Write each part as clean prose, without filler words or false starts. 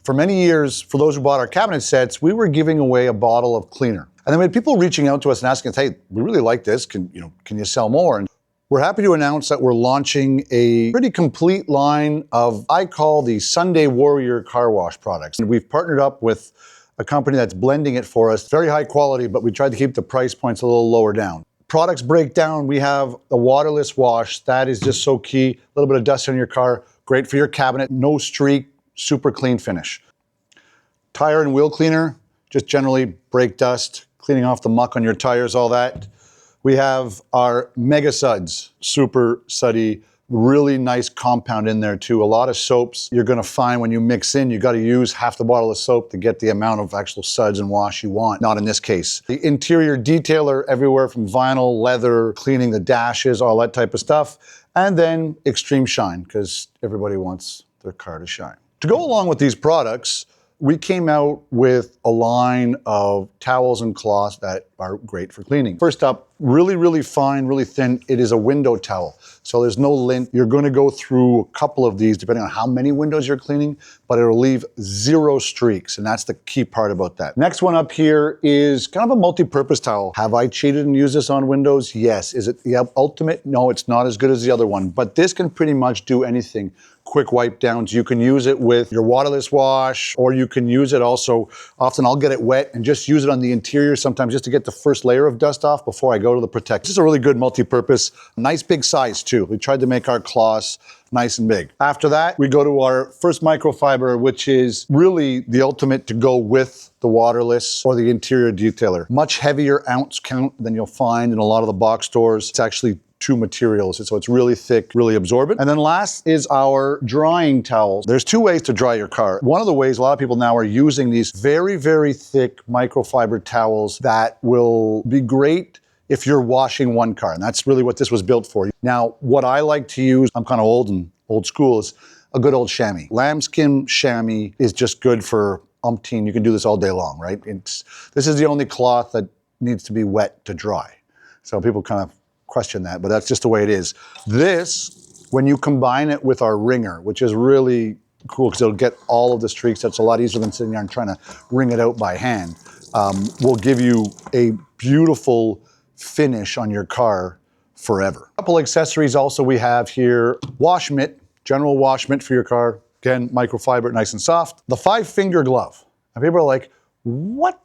For many years, for those who bought our cabinet sets, we were giving away a bottle of cleaner. And then we had people reaching out to us and asking us, hey, we really like this, can you sell more? And we're happy to announce that we're launching a pretty complete line of, I call the Sunday Warrior car wash products. And we've partnered up with a company that's blending it for us. Very high quality, but we tried to keep the price points a little lower down. Products breakdown, we have a waterless wash. That is just so key. A little bit of dust on your car, great for your cabinet, no streak, super clean finish. Tire and wheel cleaner, just generally brake dust, cleaning off the muck on your tires, all that. We have our Mega Suds, super suddy, really nice compound in there too. A lot of soaps you're gonna find when you mix in, you gotta use half the bottle of soap to get the amount of actual suds and wash you want. Not in this case. The interior detailer everywhere from vinyl, leather, cleaning the dashes, all that type of stuff. And then Extreme Shine, because everybody wants their car to shine. To go along with these products, we came out with a line of towels and cloths that are great for cleaning. First up, really, really fine, really thin. It is a window towel. So there's no lint. You're gonna go through a couple of these depending on how many windows you're cleaning, but it'll leave 0 streaks. And that's the key part about that. Next one up here is kind of a multi-purpose towel. Have I cheated and used this on windows? Yes. Is it the ultimate? No, it's not as good as the other one, but this can pretty much do anything. Quick wipe downs. You can use it with your waterless wash, or you can use it also, often I'll get it wet and just use it on the interior sometimes just to get the first layer of dust off before I go to the protect. This is a really good multi-purpose, nice big size too. We tried to make our cloths nice and big. After that, we go to our first microfiber, which is really the ultimate to go with the waterless or the interior detailer. Much heavier ounce count than you'll find in a lot of the box stores. It's actually 2 materials, so it's really thick, really absorbent. And then last is our drying towels. There's 2 ways to dry your car. One of the ways, a lot of people now are using these very, very thick microfiber towels that will be great if you're washing one car, and that's really what this was built for. Now, what I like to use, I'm kind of old school, is a good old chamois. Lambskin chamois is just good for umpteen. You can do this all day long, right? This is the only cloth that needs to be wet to dry. So people kind of question that, but that's just the way it is. This, when you combine it with our wringer, which is really cool because it'll get all of the streaks, that's a lot easier than sitting there and trying to wring it out by hand, will give you a beautiful finish on your car forever. A couple accessories also we have here. Wash mitt, general wash mitt for your car. Again, microfiber, nice and soft. The 5-finger glove. And people are like, what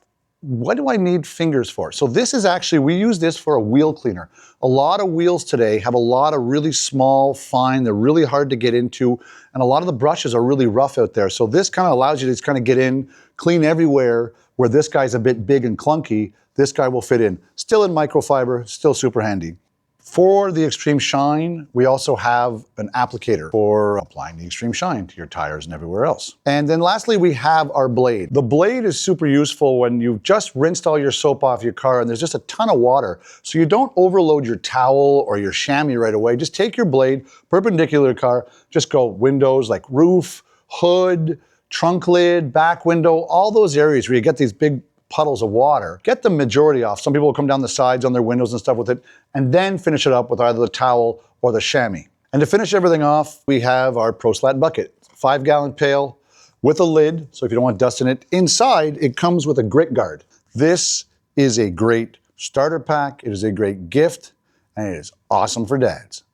do I need fingers for? So this is actually, we use this for a wheel cleaner. A lot of wheels today have a lot of really small, fine, they're really hard to get into, and a lot of the brushes are really rough out there. So this kind of allows you to just kind of get in, clean everywhere, where this guy's a bit big and clunky, this guy will fit in. Still in microfiber, still super handy. For the Extreme Shine, we also have an applicator for applying the Extreme Shine to your tires and everywhere else. And then lastly, we have our blade. The blade is super useful when you've just rinsed all your soap off your car and there's just a ton of water. So you don't overload your towel or your chamois right away. Just take your blade, perpendicular to car, just go windows like roof, hood, trunk lid, back window, all those areas where you get these big puddles of water. Get the majority off. Some people will come down the sides on their windows and stuff with it, and then finish it up with either the towel or the chamois. And to finish everything off, we have our Proslat bucket. 5-gallon pail with a lid, so if you don't want dust in it. Inside, it comes with a grit guard. This is a great starter pack, it is a great gift, and it is awesome for dads.